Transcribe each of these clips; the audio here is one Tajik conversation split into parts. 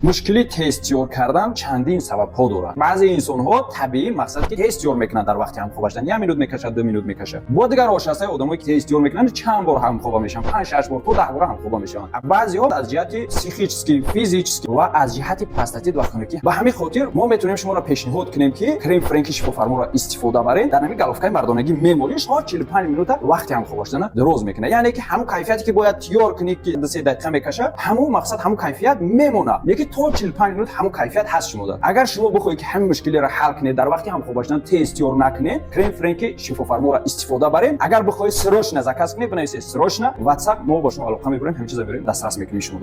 مشکلی تست یور کردن چندین سبب ها دارد. بعضی انسان ها طبیعی مقصد که تست یور میکنن در وقتی هم خواب باشن 1 مینوت میکشه 2 مینوت میکشه. با دیگر آشناسای آدمایی که تست یور میکنن چند بار هم خواب میشن 5 6 بار تا 10 بار هم خواب میشن. بعضی ها از جهت پسیکیسکی فیزیکی و از جهت پاستاتید وقتی که به همین خاطر ما میتونیم شما را پیشنهاد کنیم که کریم فرانکی شفافرما را استفاده برین در همین گلوفکای مردانگی میموریش ها 45 مینوت وقتی هم خواب باشن دراز میکنه. یعنی که همون کیفیتی که باید تیار کنید که 2 دقیقه میکشه همون مقصد همون کیفیت میمونه. یکی تا 45 مینوت همون کیفیت هست شما داد. اگر شما بخواید که همین مشکلی را حل کنید در وقتی هم خواب باشن تست یور نکنید کریم فرانکی شفافرما را استفاده برین. اگر بخواید سروش نزاکت کنید بنویسید سروش نه واتساپ ما با شما علاقه میگیریم همین چیزا بریم دسترس میکنیم شما.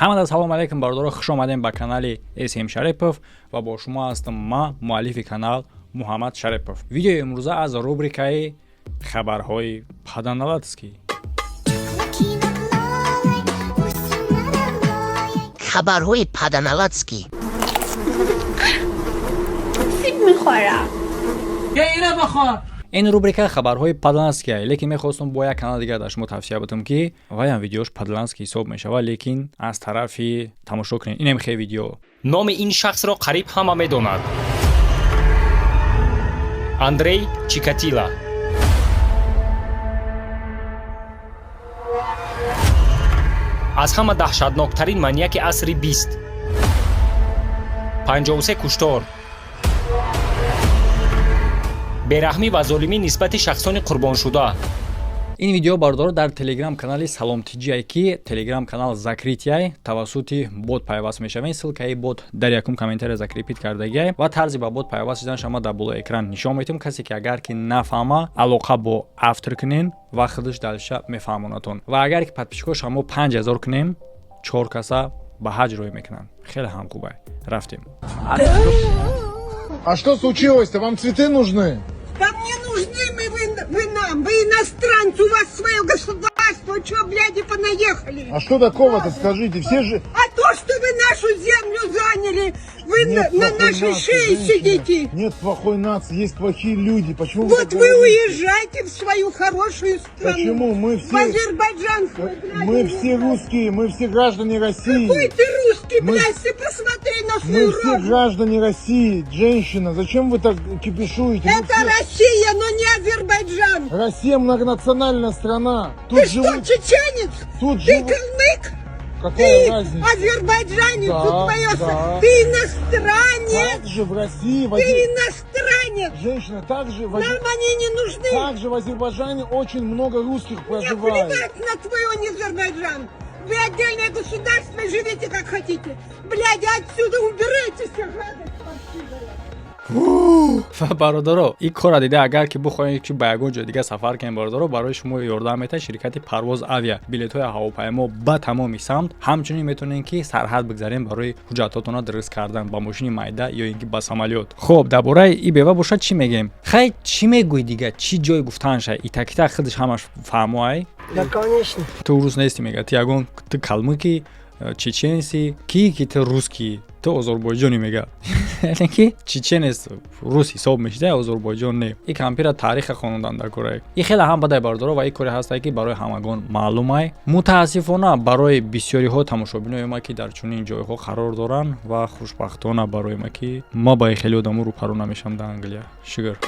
ҳамада салом алейкум бардора хуш омадем ба канали SM Шарипов ва бо шумо ҳастам ман муаллифи канал Муҳаммад Шарипов. Видеои имрӯза аз рубрикаи хабарҳои паданаладский. خبرهای پدنالاتسکی. سیب میخورم. اینو بخور. این рубрика хабарҳои падланския, лекин мехостам бо як канал дигар дар шумо тавсия будам ки ваям видеош падланский ҳисоб мешава, лекин аз тарафи тамошо кунед. Инем хе видео. номи ин шахсро қариб ҳама медонад. Андрей Чикатило. аз ҳама даҳшатноктарин маньяки асри 20. 53 куштор. бераҳмӣ ва золимӣ нисбати шахсони қурбоншуда. ин видео бардор дар телеграм канали Салом Тиҷия ки телеграм канал закритияй тавассути бот пайваст мешавад. ссилкаи бот дар якум комментария закрепит кардагиай ва тарзи ба бот пайваст шудан шумо дар боло экран нишон метем. касе ки агар ки нафаҳма алоқа бо автор кунен ва худаш далша мефаҳмонатон ва агар ки подписчикҳо шумо 5000 кунем 4 каса ба ҳаҷ рӯй мекунанд. хеле ҳам хубай. рафтем. А что случилось-то? Вам цветы нужны? Да мне нужны вы нам, вы иностранцы, у вас свое государство, что, блядь, понаехали? А что такого-то, скажите, все же... А то, что вы нашу землю заняли, вы на нашей шее сидите. Нет плохой нации, есть плохие люди, почему вот вы уезжайте в свою хорошую страну. Почему? Мы все... В Азербайджан. Мы все русские, мы все граждане России. Какой ты русский, блядь, ты посмотри на свою рожу. Мы все граждане России, женщина, зачем вы так кипишуете? Это Россия, но не Азербайджан. Россия многонациональная страна. Тут ты живут... что, чеченец? Тут ты калмык? Какая ты разница? Азербайджанец, да, тут твое... да. Ты иностранец. Также в России... Ты иностранец. Женщина, также... Нам они не нужны. Также в Азербайджане очень много русских проживает. Мне плевать на твой Азербайджан. Вы отдельное государство и живите как хотите. Блядь, отсюда убирайтесь, гадость паршивая. бародаро ин кора дида агар ки бухоед ки ба ягон ҷой дига сафар кунед бародаро барои шумо ёрдам метавад ширкати парвоз авиа билетҳои ҳавопаймо ба тамоми самт ҳамчунин метавонед ки сарҳад бигзарен барои ҳуҷҷатотона дуруст кардан ба мошини майда ё ин ки ба самолёт. хуб дар бораи и бева бошад чӣ мегем? хай чӣ мегӯй дига чӣ ҷой гуфтанша итакита худаш ҳамаш фаҳмоай? Да, конечно. ту рус нести мега ти ягон ту калмыки чеченси ки ты русский то озарбойҷони мега яъне ки чеченес рус ҳисоб мешуда озарбойҷон не. ин кампира таъриха хонудан дар кораи ин хеле ҳам бадай бардоро ва ин кори ҳастае ки барои ҳамагон маълумай. мутаассифона барои бисёриҳо тамошобинои ма ки дар чунин ҷойҳо қарор доранд ва хушбахтона барои ма ки ма ба хеле одамо рӯпарӯ намешам дар Англия. шукр.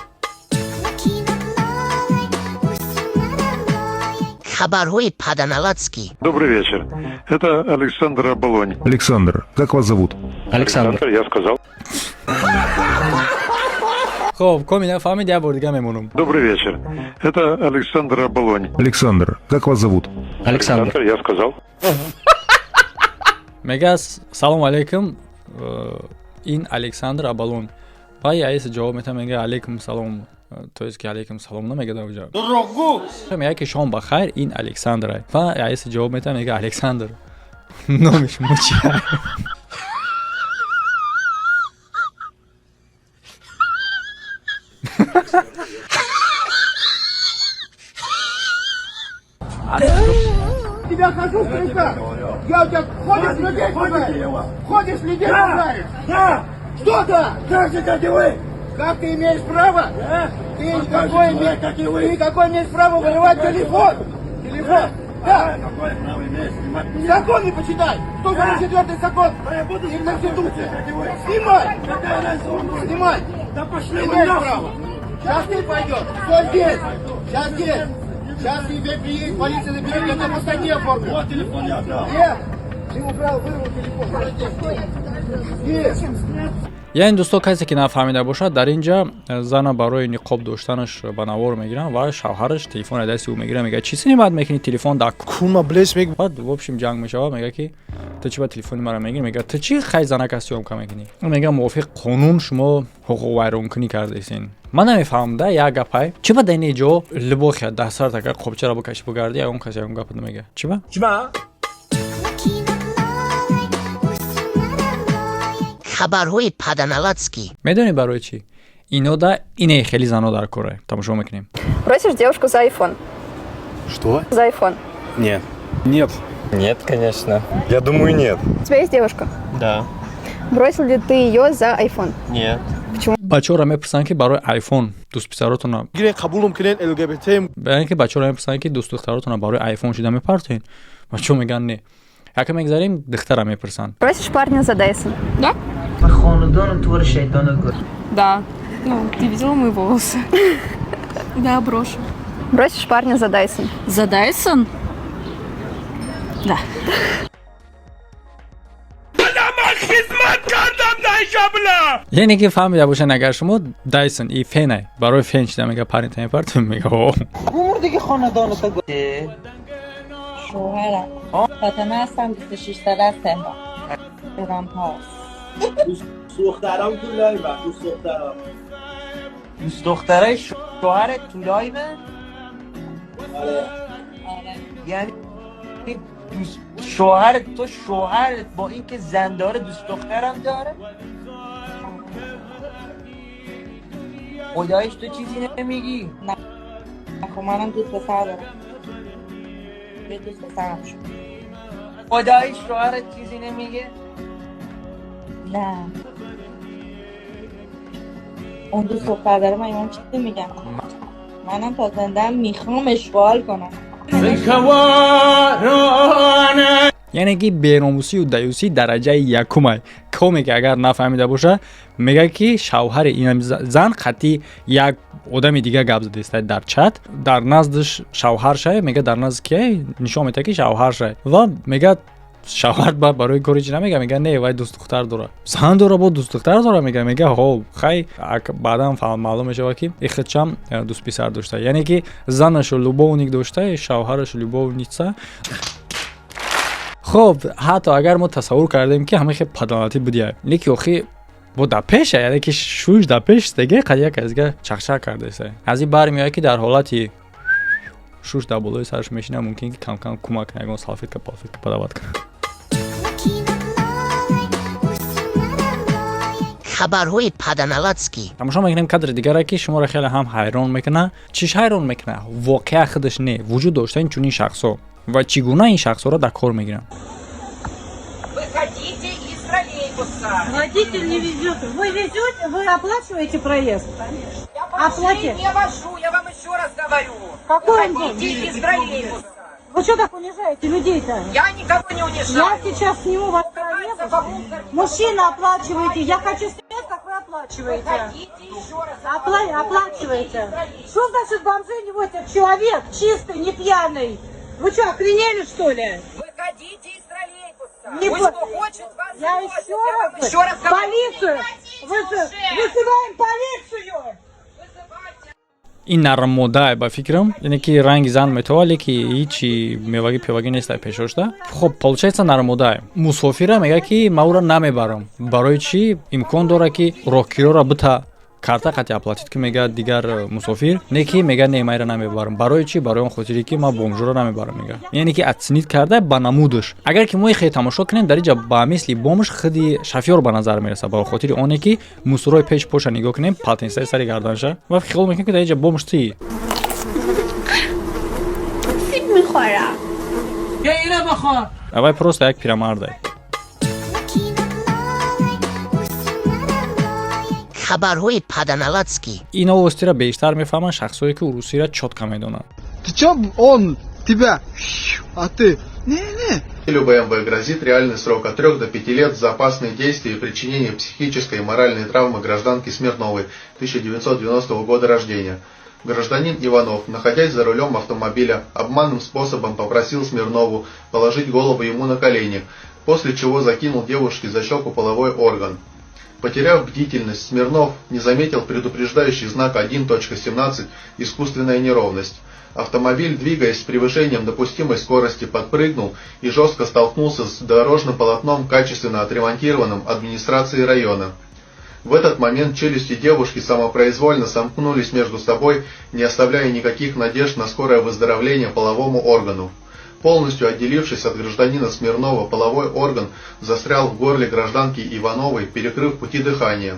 Хабарҳои паданаладский. Добрый вечер. Это Александр Абалонь. Александр, как вас зовут? Александр. Я сказал. Хоб, комина фамилия я бордига мемонам. Добрый вечер. Это Александр Абалонь. Александр, как вас зовут? Александр. Я сказал. Мегас, салом алейкум. Ин Александр Абалон. Бай аиса ҷавоб метам мега алейкум салом. То есть ки алейкум салом намега дар ҷавоб. Дурогу. Мега ки шом ба хайр ин Александр. Ва аиса ҷавоб метам мега Александр. Номиш мучия. Тебя хочу встречать! Я у тебя ходишь людей пугаешь! Ходишь людей пугаешь! Да! Что-то! Как же, как и вы! Как ты имеешь право? Ты какой имеешь, как и вы? Ты какой имеешь право вырывать телефон? Телефон! Да. Законы почитай. 144 закон. И Конституция. Снимай. Снимай. Да пошли вы направо. Сейчас ты пойдешь. Стой здесь. Сейчас здесь. Сейчас тебе приедет, полиция заберет, я тебе по статье оформлю. Вот телефон я отдал. Нет. Ты убрал, вырвал телефон. Здесь. яъне дӯсто касе ки нафаҳмида бошад дар ин ҷа зана барои ниқоб доштанаш ба навор мегиранд ва шавҳараш телефони дасти ӯ мегира мега чӣ сини баъд мекунӣ телефон дар кума блес мег баъд в общем ҷанг мешава мега ки ту чӣ ба телефони мара мегирӣ мега ту чӣ хай занака сёмка мекунӣ мега мувофиқ қонун шумо ҳуқуқ вайронкунӣ кардесин ман намефаҳмам да як гапай чӣ ба дар ин ҷо либохия дар сар така қобчаро бикашӣ бугарди ягон касе ягон гап намега чӣ ба хабарҳои паданаладский. медонӣ барои чӣ ино да ине хеле зано дар кора тамошо мекунем Просишь девушку за iPhone? Что? За iPhone. Нет. Нет. Нет, конечно. Я думаю, нет. У тебя есть девушка? Да. Бросил ли ты ее за iPhone? Нет. Почему? бачаҳоро мепурсанд ки барои айфон дӯстписаротона Қабулум кунед ЛГБТ. баъне ки бачаҳоро мепурсанд ки дӯстдухтаротона барои айфон шида мепартоин бачаҳо мегӯянд не яка мегзарем духтара мепурсанд Просишь парня за Dyson? Да? По ханудану твор шайтана гор. Да. Ну, ты видела мои волосы? Да, брошу. Бросишь парня за Dyson? За Dyson? Да. яъне ки фаҳмида бошанд агар шумо дайсон и фенай барои фен шида мега паринта мепартоин мега بمردگی خاندان تو شوهرم فاطمه هستم 26 ساله از تهران پاس دخترام تو لایو دوست دخترای شوهرت تو لایو آره یعنی شوهرت تو شوهرت با اینکه زن داره دوست دخترم داره خدایش تو چیزی نمیگی نه خب منم دوست پسر دارم یه دوست پسرم شد خدایش شوهرت چیزی نمیگه نه اون دوست دختر داره من چیزی میگم منم تا زندم میخوام اشغال کنم яъне ки беномусию даюсӣ дараҷаи якумай коме ки агар нафаҳмида боша мега ки шавҳари ин зан қатъи як одами дига гап задеста дар чат дар назди шавҳар шай мега дар назди кияй нишон медиҳад ки шавҳар шай ва мега шавҳар барои кори чӣ намега мега не вай дӯстдухтар дора зан дора бо дӯстдухтар дора мега ҳо хай баъдан маълум мешава ки ихчам дӯстписар дошта яъне ки занашу любовник дошта шавҳарашу любовница хоб ҳатто агар мо тасаввур кардем ки ҳама хел паданатӣ будия леки охи бо дар пеша яъне ки шуш дар пеш стеге қад як азга чахчах кардаеса аз ин бармеояд ки дар ҳолати шуш дар болои сараш мешина мумкин ки кам кумак кунад ягон салфетка полфетка подавад кунад хабарҳои паданаладский. тамошо мекунем кадри дигаре ки шуморо хеле ҳам ҳайрон мекунад чиш ҳайрон мекунад воқеа худаш не вуҷуд доштани чунин шахсҳо ва чӣ гуна ин шахсҳоро дар кор мегиранд Выходите из троллейбуса. Водитель не везет. Вы везете, вы оплачиваете проезд? Конечно. не вожу, я вам еще раз говорю. Какой он Выходите из троллейбуса. Вы что так унижаете людей-то? Я никого не унижаю. Я сейчас сниму вас троллейбус. Мужчина, оплачиваете. Я хочу снять, как вы оплачиваете. Выходите еще раз. Оплачиваете. Что значит бомжи не возят? Человек чистый, не пьяный. Вы что, охренели, что ли? Выходите из троллейбуса. Не Пусть по- кто хочет, вас Я вывозит. еще Я вам раз. еще раз говорю. Полицию! Вызываем полицию! ин нармода ба фикрам яъне ки ранги зан метава леки ҳичи мевагӣ певагӣ нест дар пешошта хоб получается нармода мусофира мега ки ма ӯро намебарам барои чӣ имкон дора ки роҳгироро бита карта қати аплатид ки мега дигар мусофир не ки мега не майра намебарам барои чӣ барои он хотире ки ма бомжуро намебарам мега яъне ки отсинид карда ба намудаш агар ки мо хеле тамошо кунем дар инҷа ба мисли бомж худи шофёр ба назар мерасад ба хотири оне ки мусорои пеш поша нигоҳ кунем патенсаи сари гарданша ва хиёл мекунем ки дар инҷа бомж чӣ سیب میخورم. بیا اینو بخور авай просто як пирамардай хабарҳои паданаладский. ин овостиро бештар мефаҳманд шахсое ки русиро чотка медонанд Ты чё, он тебя. А ты? БМВ грозит реальный срок от 3 до 5 лет за опасные действия и причинение психической и моральной травмы гражданке Смирновой 1990 года рождения. Гражданин Иванов, находясь за рулем автомобиля, обманным способом попросил Смирнову положить голову ему на колени, после чего закинул девушке за щеку половой орган. Потеряв бдительность, Смирнов не заметил предупреждающий знак 1.17 «Искусственная неровность». Автомобиль, двигаясь с превышением допустимой скорости, подпрыгнул и жестко столкнулся с дорожным полотном, качественно отремонтированным администрацией района. В этот момент челюсти девушки самопроизвольно сомкнулись между собой, не оставляя никаких надежд на скорое выздоровление половому органу. Полностью отделившись от гражданина Смирнова, половой орган застрял в горле гражданки Ивановой, перекрыв пути дыхания.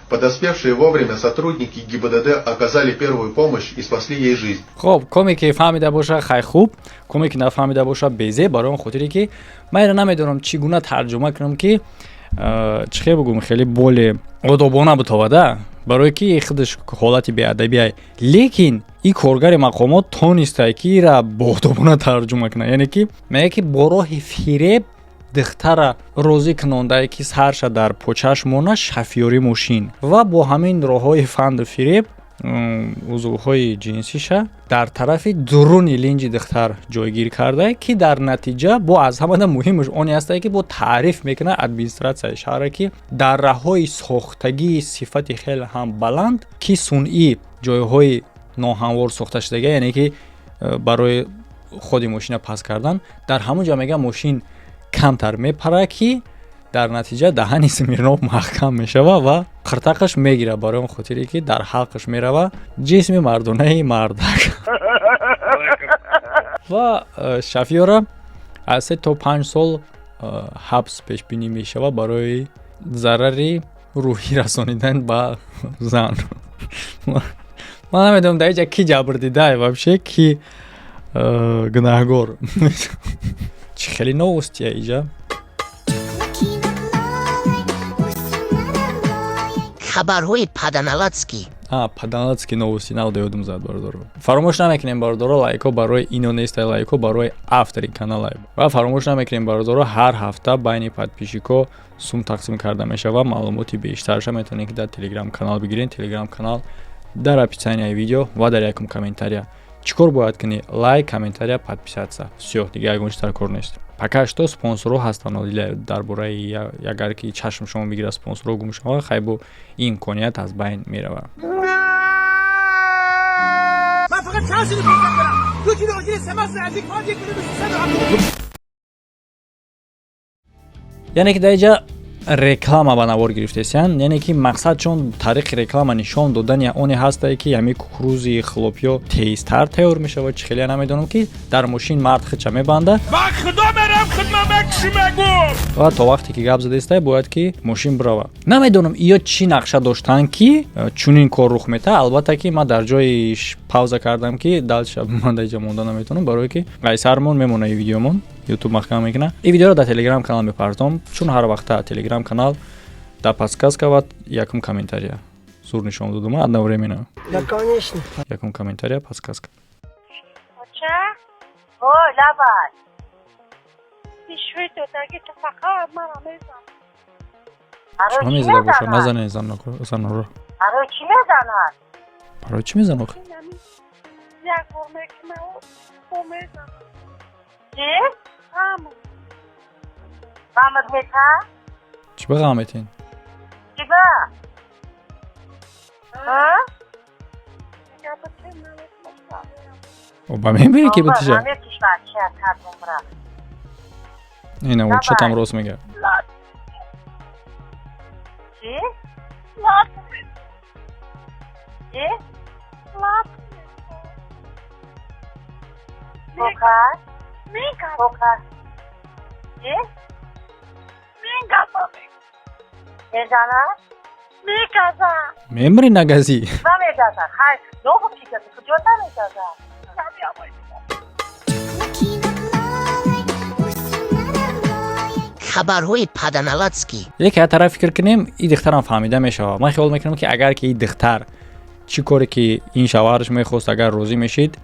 Подоспевшие вовремя сотрудники ГИБДД оказали первую помощь и спасли ей жизнь. خب کمی فهمیده باشه خیلی خوب، کمی که نفهمیده باشه بیزه برای اون خاطری که من نمیدونم چگونه ترجمه کنم که چه بگم خیلی بول آدابانه بتواده برای که خودش حالت بیادبیه، لیکن این کارگر مقامات تونسته که را با آدابانه ترجمه کنه، یعنی که میگه که با راه فریب دختر روزی کننده که سرش در پوچش مونه شفیاری ماشین و با همین راههای فند فریب عضوهای جنسیش در طرف درون لنج دختر جایگیر کرده که در نتیجه با از همه مهمش اونی هسته که با تعریف میکنه ادمنستراسیون شهر که در راههای ساختگی صفت خیلی هم بلند که صنعی جایهای ناهموار ساخته شده، یعنی که برای خود ماشین پس کردن در همون جا میگه ماشین کمتر میپره که در نتیجه دهن سمیرنوف محکم میشه و خرطقش میگیره برای اون خاطری که در حلقش میره و جسم مردانه مردک و شفیاره از 3 تا 5 سال حبس پیش بینی میشه و برای ضرری روحی رسانیدن به زن. من نمیدونم در اینجا کی جبر دیده вообще کی گناهگار. چه خیلی نوستیه اینجا. خبرهای پادانالاتسکی. پادانالاتسکی новости налдаёдум зад бардоро. Фаромӯш намекунем бардоро лайко барои ино нест лайко барои автори канал ва фаромӯш намекунем бардоро ҳар ҳафта байни подписчико сум тақсим карда мешава. маълумоти бештарша метавонед ки дар телеграм канал бигиред. телеграм канал дар описанияи видео ва дар якум комментария. چی کار باید کنی؟ لایک، کامنتاریا، подписаться. все, دیگه ягончитар кор нест. пока что спонсорҳо ҳастанд дар бораи агар ки чашм шумо мегира спонсорҳо гум шава хай бо ин имконият аз байн мерава. من فقط چند شدی فرصت دارم. 2 کیلو آجیل سماس نزدیک پاد 1 میلیون 300. یعنی که در اینجا реклама ба навор гирифтесиян, яъне ки мақсадшон тариқи реклама нишон додани оне ҳастае ки ҳами кукурузи хлопиё тезтар тайёр мешавад. чӣ хеле намедонам ки дар мошин мард хича мебанда ва то вақте ки гап задаистае бояд ки мошин бирава. намедонам ё чӣ нақша доштанд ки чунин кор рух метавад. албатта ки ман дар ҷои пауза кардам ки далша ман дар инҷа монда наметавонам, барое ки қайсармон мемона ин видеомон ютуб маҳкам мекуна. ин видеоро дар телеграм канал мепартом, чун ҳар вақта телеграм канал дар подсказка ва якум комментария зур нишон додам одновременно. Да, конечно. Якум комментария, подсказка. Ча? Ой, давай. بیشوی تو داگه تو فقط من میزن. چرا میزنه باشه؟ نزنه زن رو. برای چی میزنن؟ برای چی میزنه آخه؟ یک فرمه که من او میزن. چی؟ همون. غمت میتن؟ چی به غمتین؟ چی به؟ ها؟ او با من میری که بتیجا؟ همه کشور چی از کردم برا؟ اینه او چه تم روز میگه؟ چی؟ چی؟ بکر؟ بکر؟ چی؟ میزنه؟ میگذن. میمری نگزی؟ نمیگذن. خیلی دو خوب چی کسی کجا نمیگذن؟ خبرهای پادانالاتسکی. یک طرف فکر کنیم این دخترم فهمیده میشه. من خیال میکنم که اگر که این دختر چی کاری که این شوهرش میخواست اگر راضی میشید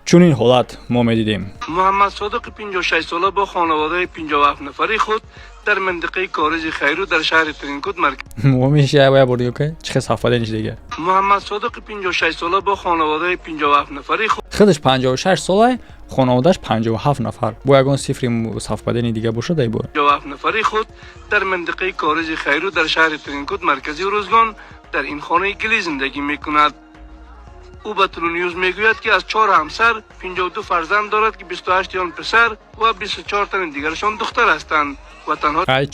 چنین حالت ما میدیدیم. محمد صادق 56 ساله با خانواده 57 نفری خود در منطقه کارج خیرو در شهر ترینکوت مرکز میشه باید بردیو که چه صفحه دنیش دیگه. محمد صادق 56 ساله با خانواده 57 نفری خودش 56 ساله، خانواده‌اش 57 نفر. با یگان صفر صفحه دنی دیگه باشه دای بود. 57 نفری خود در منطقه کارج خیرو در شهر ترینکوت مرکزی روزگان در این خانه گلی زندگی میکند. او به تلونیوز میگوید که از 4 همسر 52 فرزند دارد که 28 آن پسر و 24 تن دیگرشان دختر هستند و تنها ای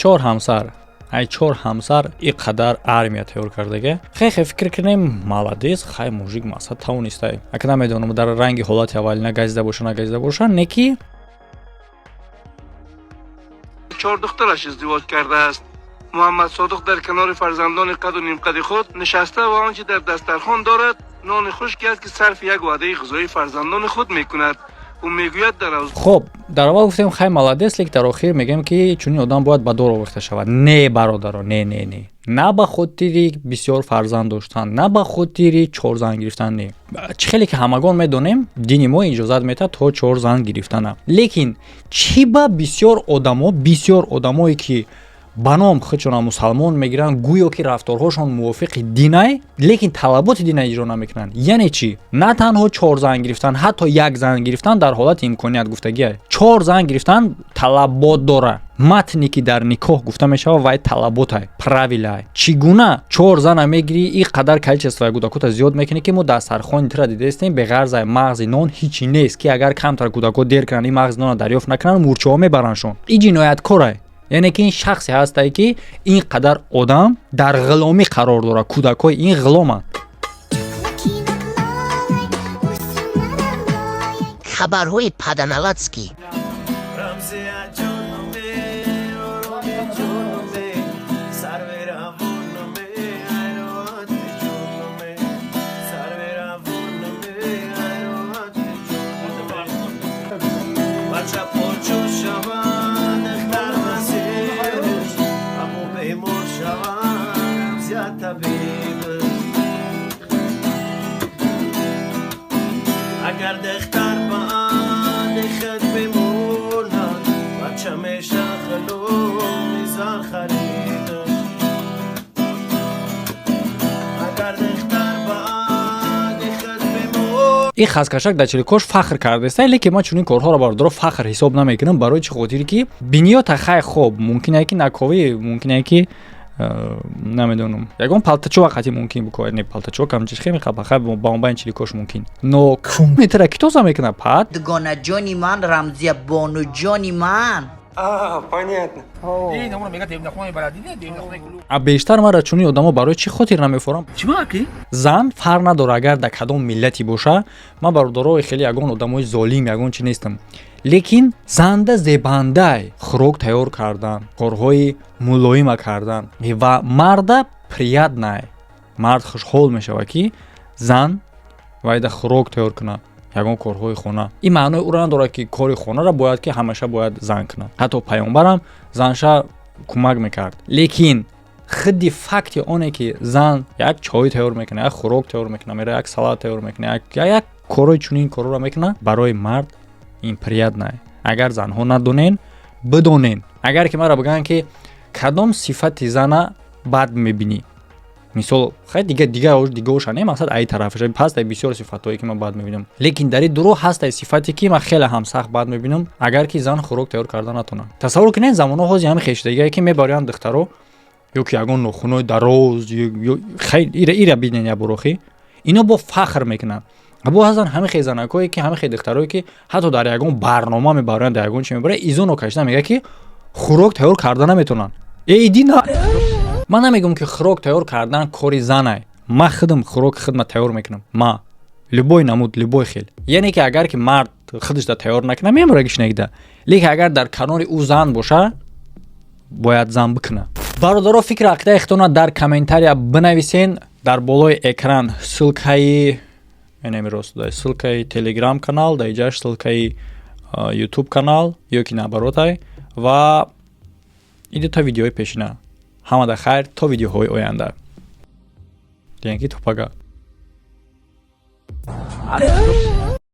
4 همسر اینقدر ارمیا تیار کردگه. خیلی فکر کنیم مالادیس خیلی موجیک ماسا تاونیسته. اگه نمیدونم در رنگی حالت اولی نگذیده باشه نکی 4 دخترش ازدواج کرده است. محمد صادق در کنار فرزندان قد و نیم قد خود نشسته و آنچه در دسترخوان دارد نان خشکی است که صرف یک وعده غذایی فرزندان خود میکند. او میگوید در خب در اول گفتیم خیلی مالادیس، لیک در آخر میگم که چون آدم باید به دور آورده شود. نه برادران، نه به خاطر بسیار فرزند داشتن، نه به خاطر 4 زن گرفتن. نه خیلی که همگان میدونیم دین ما اجازه میده تا 4 زن گرفتن. لیکن چی با بسیار آدمایی که بنام خودشون مسلمان میگیرن گویا که رفتارهاشون موافق دینه لیکن طلبات دینه اجرا نمیکنن. یعنی چی؟ نه تنها 4 زن گرفتن، حتی 1 زن گرفتن در حالت امکانیت گفتگیه. 4 زن گرفتن طلبات داره. متنی که در نکاح گفته میشه و طلبات پراویلای چگونه 4 زن میگیری این قدر کلچسته گوداکوت زیاد میکنه که ما دسترخوان تر دیده استیم به غرض مغز نان هیچی نیست که اگر کمتر گوداکوت دیر کنن این مغز نان دریافت نکنن مورچه ها میبرنشون. این جنایتکاره. یعنی که این شخصی هسته که این قدر آدم در غلامی قرار داره. کودکای این غلامن. خبرهای پادانالاتسکی. اگر دختر بعد خد بموند بچه میشه خلوم میزان خریدش. اگر دختر بعد خد بموند این خزکشک در چلیکوش فخر کرده است، لیکن ما چون این کارها را بردارو فخر حساب نمیکنم. برای چه خاطری که بنیاد خیلی خوب ممکنه که نکوی، ممکنه که نمیدونم یگان پالتاچو وقتی ممکن بکنه. نه پالتاچو کم چیز خیلی خبخه با اون چلیکوش ممکن نو میتره کی تو میکنه پد دگانه جانی من رمزی بانو جانی من. Понятно. بیشتر مرا چونی آدما برای چی خاطر نمیفورم. زن فرق نداره اگر در کدام ملتی باشه. من برادرای خیلی یگان آدمای ظالم یگان چی نیستم، لیکن زنده زبنده خوراک تیار کردن، کارهای ملایم کردن و مرد پرید نه. مرد خوشحال میشه که زن وایده خوراک تیار کنه، یگان کارهای خونه. این معنی او را نداره که کار خونه را باید که همیشه باید زن کنه. حتی پیامبرم زنش کمک میکرد. لیکن خودی فکت آنه که زن یک چای تیار میکنه، یک خوراک تیار میکنه، میره یک سالاد تیار میکنه، یک کارای چنین کارا را میکنه، برای مرد این پرید نه. اگر زنها ندونین بدونین. اگر که مرا بگن که کدام صفت زن بد میبینی، مثال خیلی دیگه اوش نه مقصد ای طرفش پس در بسیار صفاتایی که من بد میبینم، لیکن در درو هست صفتی که من خیلی هم سخت بد میبینم اگر که زن خوراک تیار کردن نتونه. تصور کنین زمانه ها هم خشتگی که میبرن دخترو یا که یگان نخونای دراز خیلی ایره ببینین یا بروخی اینا با فخر میکنن. ابو حسن همه خیزنکایی که همه خی دخترایی که حتی در یگان برنامه میبرن در یگان چی میبره ایزونو کشته میگه که خوراک تیار کردن نمیتونن. ایدی نه من نمیگم که خوراک تیار کردن کاری زنه. من خودم خوراک خدمت تیار میکنم. ما لبوی نمود لبوی خیل. یعنی که اگر که مرد خودش دا تیار نکنه میمرگش نگده، لیکن اگر در کنار او زن باشه باید زن بکنه. برادرها فکر عقیده اختونا در کامنتاریا بنویسین. در بالای اکران سلکای سلکای تلگرام канал, дайджаш силкаи YouTube канал ёки наоборотай ва иде та видеои пешина. Ҳамада хайр то видеоҳои оянда. Деньги тупага. الو